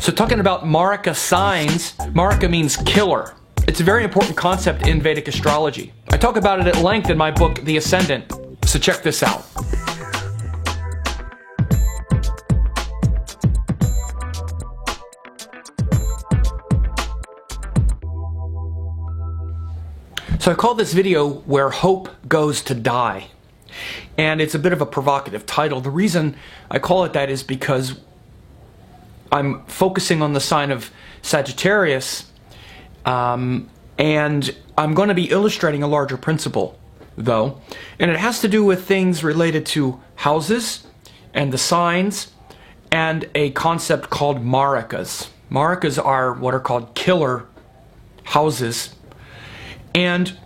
So talking about Marika signs, Marika means killer. It's a very important concept in Vedic astrology. I talk about it at length in my book, The Ascendant. So check this out. So I call this video Where Hope Goes to Die. And it's a bit of a provocative title. The reason I call it that is because I'm focusing on the sign of Sagittarius, and I'm going to be illustrating a larger principle, though. And it has to do with things related to houses and the signs and a concept called Marikas. Marikas are what are called killer houses. And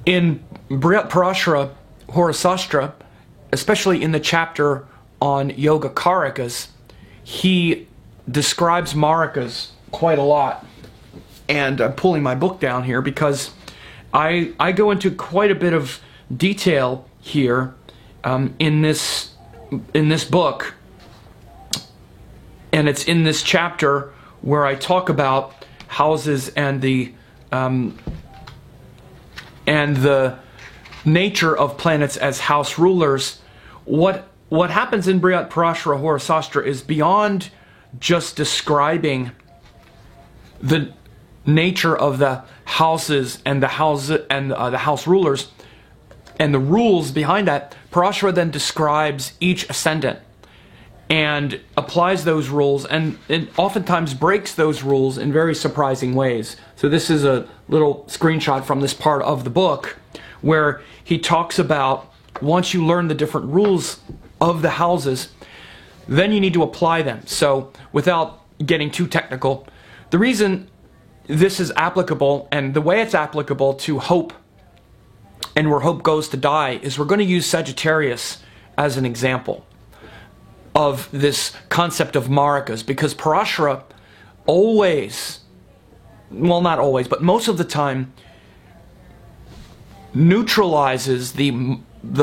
in Brihat Parashara Horasastra, especially in the chapter on Yoga Karakas, he describes Marikas quite a lot. And I'm pulling my book down here because I go into quite a bit of detail here in this book. And it's in this chapter where I talk about houses and the nature of planets as house rulers. What happens in Brihat Parashara Horasastra is beyond just describing the nature of the houses and the house rulers and the rules behind that. Parashara then describes each ascendant and applies those rules, and oftentimes breaks those rules in very surprising ways. So this is a little screenshot from this part of the book where he talks about once you learn the different rules of the houses, then you need to apply them. So without getting too technical, the reason this is applicable and the way it's applicable to hope and where hope goes to die is we're going to use Sagittarius as an example of this concept of Marikas, because Parashara always, well, not always, but most of the time neutralizes the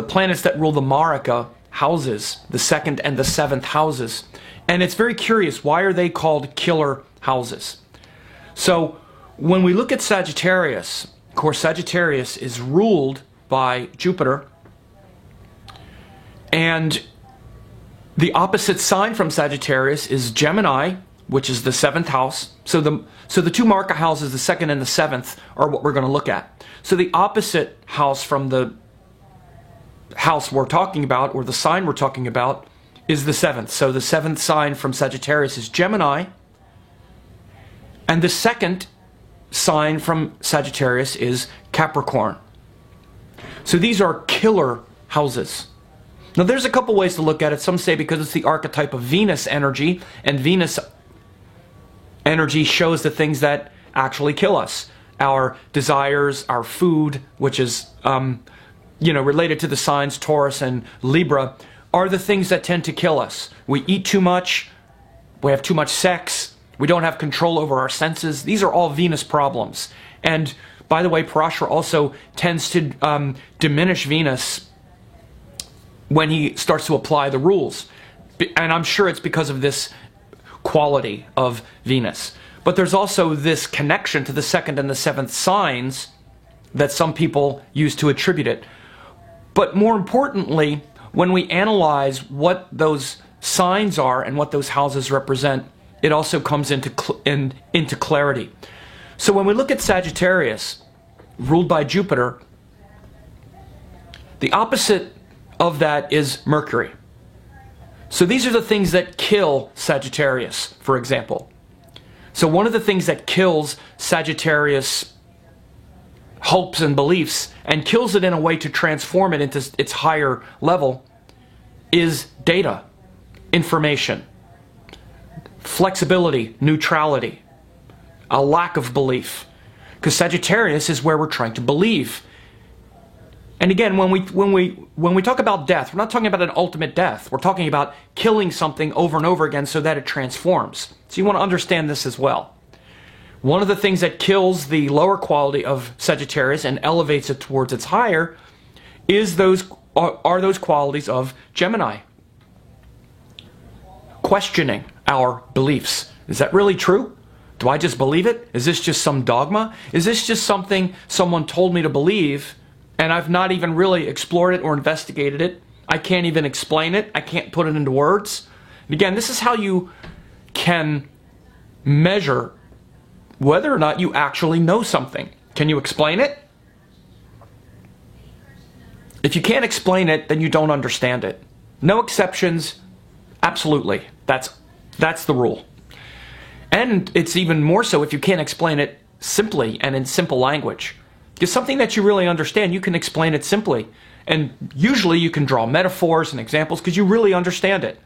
planets that rule the Marika houses, the second and the seventh houses. And it's very curious, why are they called killer houses? So when we look at Sagittarius, of course Sagittarius is ruled by Jupiter, and the opposite sign from Sagittarius is Gemini, which is the seventh house. So the two Marika houses, the second and the seventh, are what we're going to look at. So the opposite house from the house we're talking about, or the sign we're talking about, is the seventh. So the seventh sign from Sagittarius is Gemini, and the second sign from Sagittarius is Capricorn. So these are killer houses. Now there's a couple ways to look at it. Some say because it's the archetype of Venus energy, and Venus energy shows the things that actually kill us. Our desires, our food, which is related to the signs Taurus and Libra, are the things that tend to kill us. We eat too much, we have too much sex, we don't have control over our senses. These are all Venus problems. And by the way, Parashara also tends to diminish Venus when he starts to apply the rules. And I'm sure it's because of this quality of Venus. But there's also this connection to the second and the seventh signs that some people use to attribute it. But more importantly, when we analyze what those signs are and what those houses represent, it also comes into clarity. So when we look at Sagittarius, ruled by Jupiter, the opposite of that is Mercury. So these are the things that kill Sagittarius, for example. So one of the things that kills Sagittarius hopes and beliefs, and kills it in a way to transform it into its higher level, is data, information, flexibility, neutrality, a lack of belief. Because Sagittarius is where we're trying to believe. And again, when we talk about death, we're not talking about an ultimate death. We're talking about killing something over and over again so that it transforms. So you want to understand this as well. One of the things that kills the lower quality of Sagittarius and elevates it towards its higher is those qualities of Gemini. Questioning our beliefs, Is that really true? Do I just believe it? Is this just some dogma? Is this just something someone told me to believe and I've not even really explored it or investigated it? I can't even explain it. I can't put it into words. And again, this is how you can measure whether or not you actually know something. Can you explain it? If you can't explain it, then you don't understand it. No exceptions. Absolutely. That's the rule. And it's even more so if you can't explain it simply and in simple language. Because something that you really understand, you can explain it simply. And usually you can draw metaphors and examples because you really understand it.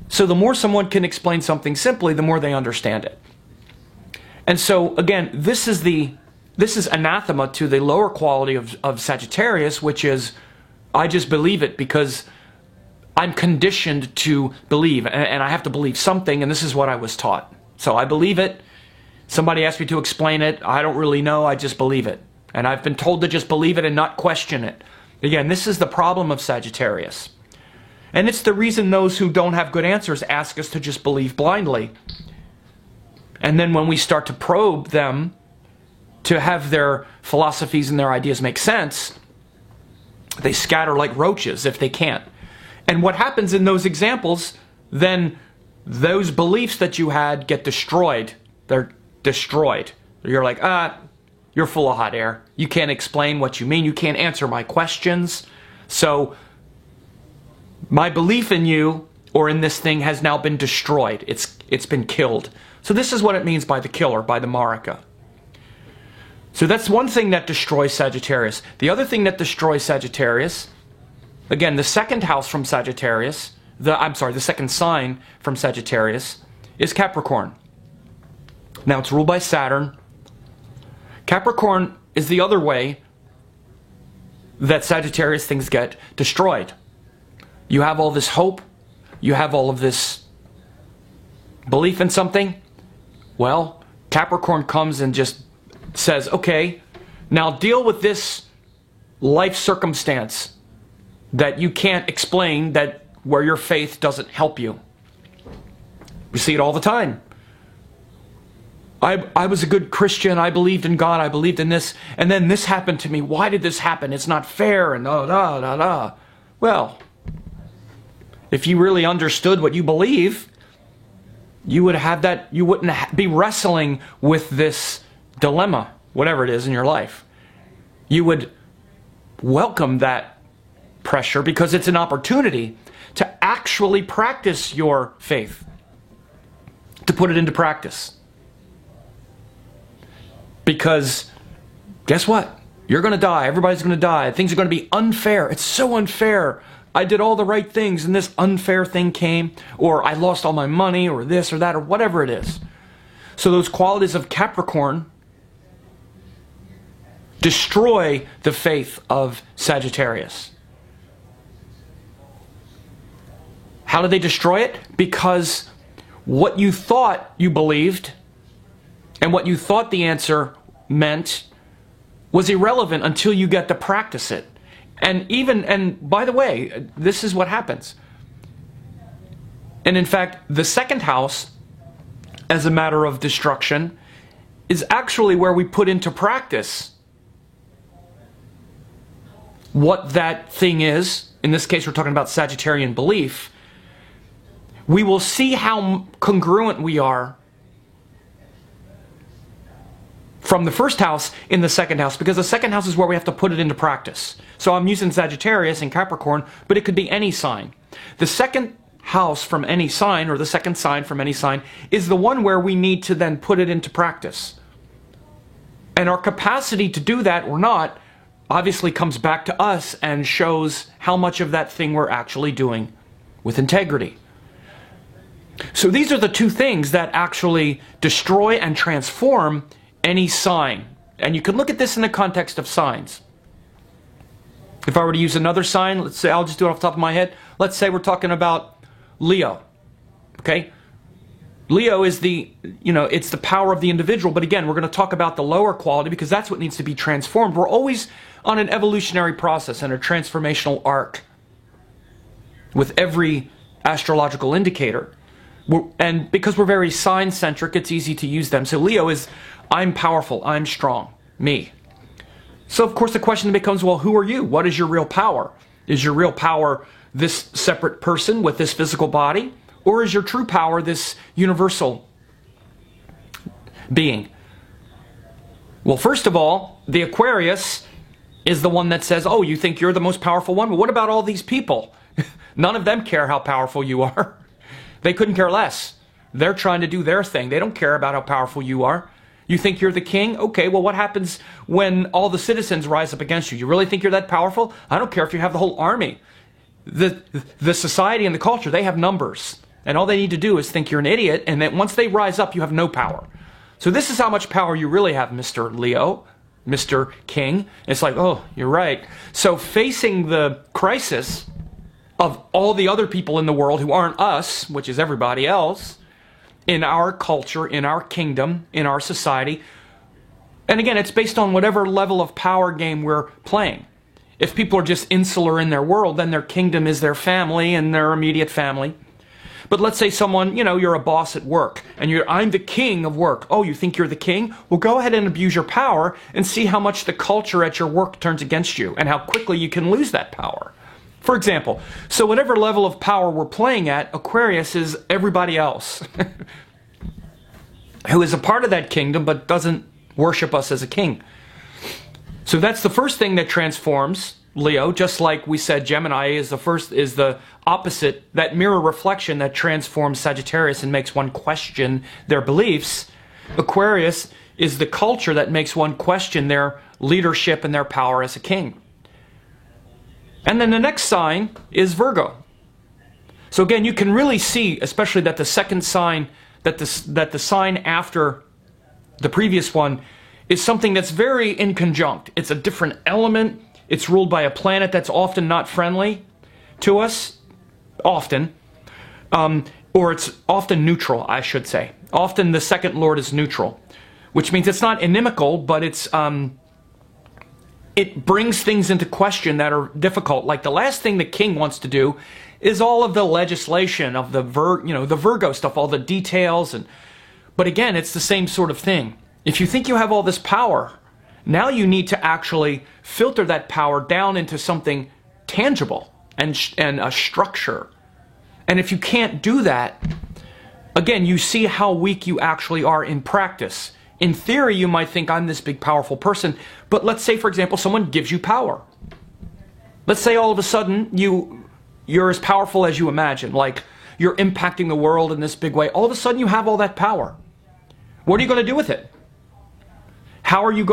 So the more someone can explain something simply, the more they understand it. And so again, this is anathema to the lower quality of Sagittarius, which is, I just believe it because I'm conditioned to believe, and I have to believe something, and this is what I was taught. So I believe it. Somebody asked me to explain it. I don't really know. I just believe it. And I've been told to just believe it and not question it. Again, this is the problem of Sagittarius. And it's the reason those who don't have good answers ask us to just believe blindly. And then when we start to probe them to have their philosophies and their ideas make sense, they scatter like roaches if they can't. And what happens in those examples, then those beliefs that you had get destroyed. They're destroyed. You're like, you're full of hot air. You can't explain what you mean. You can't answer my questions. So my belief in you or in this thing has now been destroyed. It's been killed. So this is what it means by the killer, by the Marika. So that's one thing that destroys Sagittarius. The other thing that destroys Sagittarius, again, the second house from Sagittarius, the second sign from Sagittarius is Capricorn. Now it's ruled by Saturn. Capricorn is the other way that Sagittarius things get destroyed. You have all this hope. You have all of this belief in something. Well, Capricorn comes and just says, okay, now deal with this life circumstance that you can't explain, that where your faith doesn't help you. We see it all the time. I was a good Christian. I believed in God. I believed in this. And then this happened to me. Why did this happen? It's not fair. And Well, if you really understood what you believe, you would have that. You wouldn't be wrestling with this dilemma, whatever it is in your life. You would welcome that pressure because it's an opportunity to actually practice your faith, to put it into practice. Because guess what? You're going to die. Everybody's going to die. Things are going to be unfair. It's so unfair. I did all the right things and this unfair thing came, or I lost all my money, or this or that, or whatever it is. So those qualities of Capricorn destroy the faith of Sagittarius. How did they destroy it? Because what you thought you believed and what you thought the answer meant was irrelevant until you get to practice it. And by the way, this is what happens. And in fact, the second house, as a matter of destruction, is actually where we put into practice what that thing is. In this case, we're talking about Sagittarian belief. We will see how congruent we are from the first house in the second house, because the second house is where we have to put it into practice. So I'm using Sagittarius and Capricorn, but it could be any sign. The second house from any sign, or the second sign from any sign, is the one where we need to then put it into practice. And our capacity to do that or not obviously comes back to us and shows how much of that thing we're actually doing with integrity. So these are the two things that actually destroy and transform any sign. And you can look at this in the context of signs. If I were to use another sign, let's say, I'll just do it off the top of my head. Let's say we're talking about Leo. Okay? Leo is it's the power of the individual. But again, we're going to talk about the lower quality because that's what needs to be transformed. We're always on an evolutionary process and a transformational arc with every astrological indicator. And because we're very sign-centric, it's easy to use them. So Leo is, I'm powerful, I'm strong, me. So of course the question becomes, well, who are you? What is your real power? Is your real power this separate person with this physical body? Or is your true power this universal being? Well, first of all, the Aquarius is the one that says, oh, you think you're the most powerful one? Well, what about all these people? None of them care how powerful you are. They couldn't care less. They're trying to do their thing. They don't care about how powerful you are. You think you're the king? Okay, well, what happens when all the citizens rise up against you? You really think you're that powerful? I don't care if you have the whole army. The society and the culture, they have numbers. And all they need to do is think you're an idiot, and that once they rise up, you have no power. So this is how much power you really have, Mr. Leo, Mr. King. It's like, oh, you're right. So facing the crisis of all the other people in the world who aren't us, which is everybody else, in our culture, in our kingdom, in our society. And again, it's based on whatever level of power game we're playing. If people are just insular in their world, then their kingdom is their family and their immediate family. But let's say someone, you're a boss at work, and I'm the king of work. Oh, you think you're the king? Well, go ahead and abuse your power and see how much the culture at your work turns against you and how quickly you can lose that power. For example, so whatever level of power we're playing at, Aquarius is everybody else who is a part of that kingdom but doesn't worship us as a king. So that's the first thing that transforms Leo, just like we said Gemini is the opposite, that mirror reflection that transforms Sagittarius and makes one question their beliefs. Aquarius is the culture that makes one question their leadership and their power as a king. And then the next sign is Virgo. So again, you can really see, especially that the second sign, that the sign after the previous one is something that's very inconjunct. It's a different element. It's ruled by a planet that's often not friendly to us, or it's often neutral, I should say. Often the second lord is neutral, which means it's not inimical, but it brings things into question that are difficult. Like the last thing the king wants to do is all of the legislation of the Virgo stuff, all the details. But again, it's the same sort of thing. If you think you have all this power, now you need to actually filter that power down into something tangible and a structure. And if you can't do that, again, you see how weak you actually are in practice. In theory, you might think, I'm this big, powerful person. But let's say, for example, someone gives you power. Let's say all of a sudden you're as powerful as you imagine. Like you're impacting the world in this big way. All of a sudden you have all that power. What are you going to do with it? How are you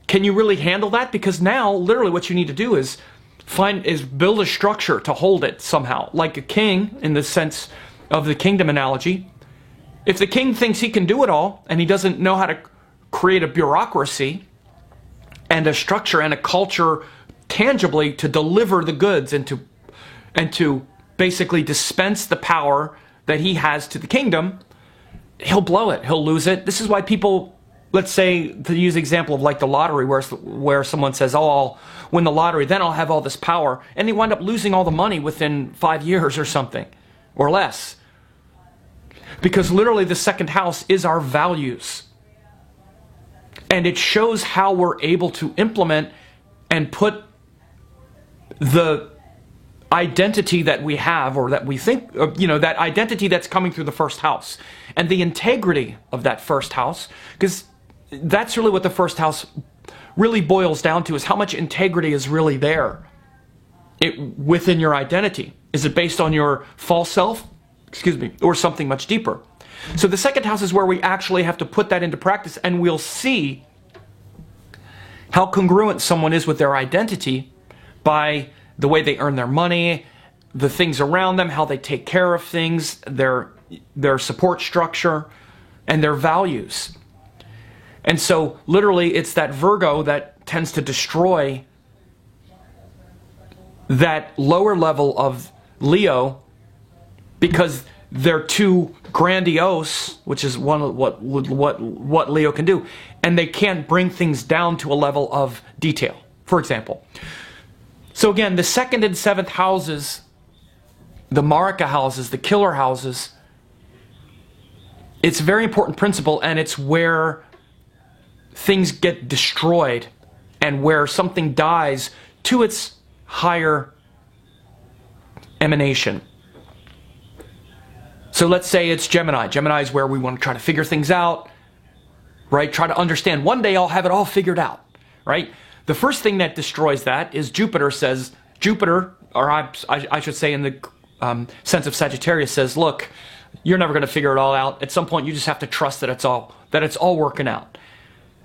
can you really handle that? Because now, literally, what you need to do is build a structure to hold it somehow. Like a king, in the sense of the kingdom analogy. If the king thinks he can do it all, and he doesn't know how to create a bureaucracy and a structure and a culture tangibly to deliver the goods and to basically dispense the power that he has to the kingdom, he'll blow it. He'll lose it. This is why people, let's say, to use the example of like the lottery, where someone says, oh, I'll win the lottery, then I'll have all this power, and they wind up losing all the money within 5 years or something, or less. Because literally the second house is our values. And it shows how we're able to implement and put the identity that we have, or that we think, that identity that's coming through the first house. And the integrity of that first house, because that's really what the first house really boils down to, is how much integrity is really there within your identity. Is it based on your false self? Or something much deeper. So the second house is where we actually have to put that into practice, and we'll see how congruent someone is with their identity by the way they earn their money, the things around them, how they take care of things, their support structure, and their values. And so literally it's that Virgo that tends to destroy that lower level of Leo, because they're too grandiose, which is one of what Leo can do, and they can't bring things down to a level of detail, for example. So again, the second and seventh houses, the Marika houses, the killer houses, It's a very important principle, and it's where things get destroyed and where something dies to its higher emanation. So let's say it's Gemini. Gemini is where we want to try to figure things out, right? Try to understand. One day I'll have it all figured out, right? The first thing that destroys that is Jupiter says, or I should say in the sense of Sagittarius, says, look, you're never going to figure it all out. At some point, you just have to trust that it's all working out.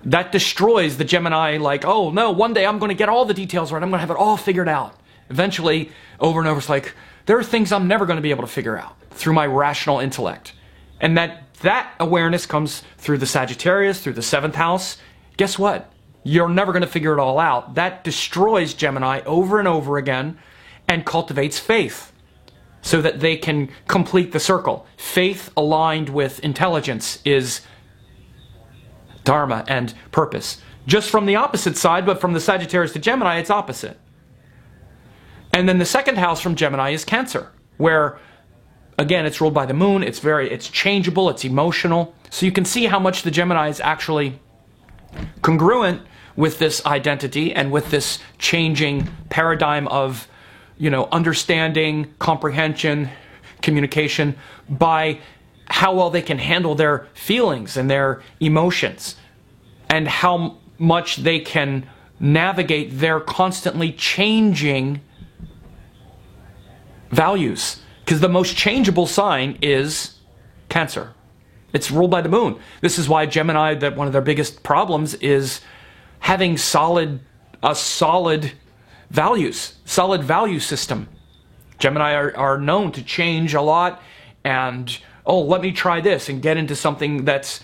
That destroys the Gemini, like, oh no, one day I'm going to get all the details right. I'm going to have it all figured out. Eventually, over and over, it's like, there are things I'm never going to be able to figure out through my rational intellect. And that awareness comes through the Sagittarius, through the 7th house. Guess what? You're never going to figure it all out. That destroys Gemini over and over again and cultivates faith so that they can complete the circle. Faith aligned with intelligence is dharma and purpose. Just from the opposite side, but from the Sagittarius to Gemini, it's opposite. And then the 2nd house from Gemini is Cancer, where, again, it's ruled by the moon. It's changeable, it's emotional. So you can see how much the Gemini is actually congruent with this identity and with this changing paradigm of, understanding, comprehension, communication, by how well they can handle their feelings and their emotions, and how much they can navigate their constantly changing values. Because the most changeable sign is Cancer. It's ruled by the moon. This is why Gemini, that one of their biggest problems is having solid values, solid value system. Gemini are known to change a lot and, oh, let me try this and get into something that's,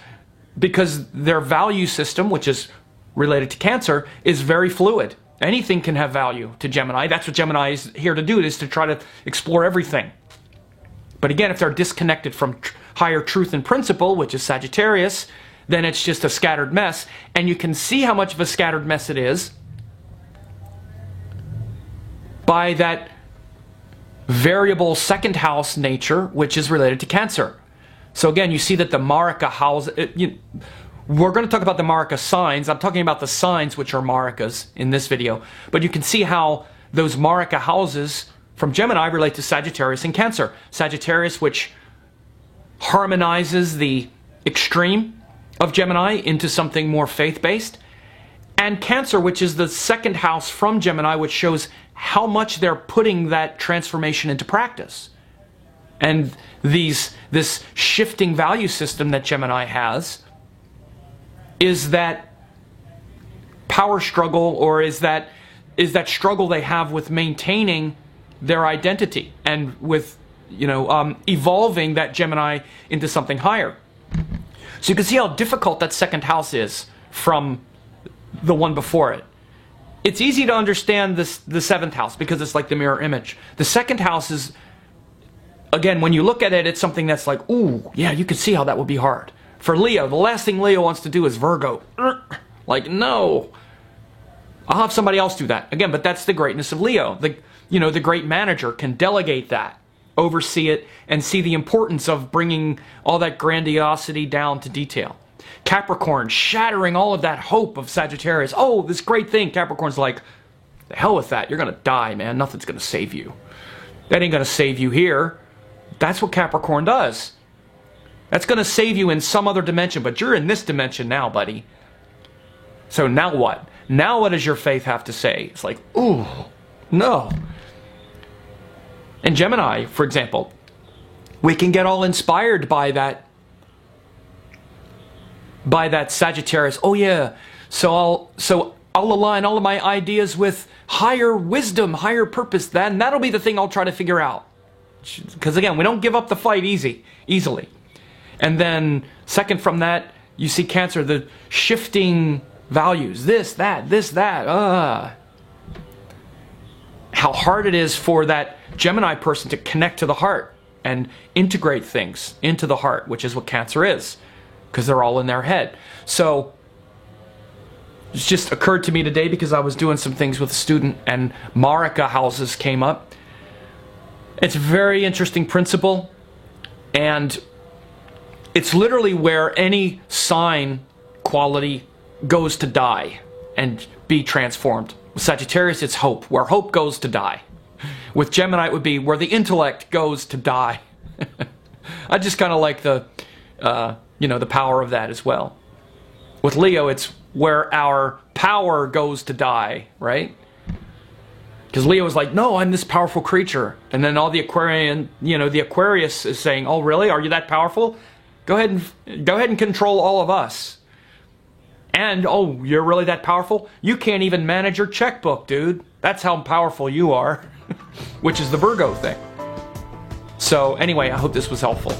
because their value system, which is related to Cancer, is very fluid. Anything can have value to Gemini. That's what Gemini is here to do, is to try to explore everything. But again, if they're disconnected from higher truth and principle, which is Sagittarius, then it's just a scattered mess. And you can see how much of a scattered mess it is by that variable 2nd house nature, which is related to Cancer. So again, you see that the Marika house, we're going to talk about the Marika signs. I'm talking about the signs, which are Marikas in this video. But you can see how those Marika houses from Gemini relate to Sagittarius and Cancer. Sagittarius, which harmonizes the extreme of Gemini into something more faith-based. And Cancer, which is the 2nd house from Gemini, which shows how much they're putting that transformation into practice. And this shifting value system that Gemini has is that power struggle, or is that struggle they have with maintaining their identity and with evolving that Gemini into something higher. So you can see how difficult that 2nd house is from the one before it. It's easy to understand the 7th house because it's like the mirror image. The 2nd house is, again, when you look at it, it's something that's like, ooh, yeah, you can see how that would be hard. For Leo, the last thing Leo wants to do is Virgo. Like, no. I'll have somebody else do that. Again, but that's the greatness of Leo. The great manager can delegate that, oversee it, and see the importance of bringing all that grandiosity down to detail. Capricorn, shattering all of that hope of Sagittarius. Oh, this great thing. Capricorn's like, the hell with that. You're going to die, man. Nothing's going to save you. That ain't going to save you here. That's what Capricorn does. That's going to save you in some other dimension, but you're in this dimension now, buddy. So now what? Now what does your faith have to say? It's like, ooh, no. And Gemini, for example, we can get all inspired by that Sagittarius. Oh yeah, so I'll align all of my ideas with higher wisdom, higher purpose. Then that'll be the thing I'll try to figure out. Because again, we don't give up the fight easily. And then second from that, you see Cancer, the shifting values. This, that. How hard it is for that Gemini person to connect to the heart and integrate things into the heart, which is what Cancer is, because they're all in their head. So it just occurred to me today because I was doing some things with a student and Marika houses came up. It's a very interesting principle, and It's literally where any sign quality goes to die and be transformed. With Sagittarius, it's hope, where hope goes to die. With Gemini, it would be where the intellect goes to die. I just kind of like the, the power of that as well. With Leo, it's where our power goes to die, right? Because Leo is like, no, I'm this powerful creature. And then all the Aquarian, the Aquarius is saying, oh, really? Are you that powerful? Go ahead and control all of us. And, oh, you're really that powerful? You can't even manage your checkbook, dude. That's how powerful you are. Which is the Virgo thing. So, anyway, I hope this was helpful.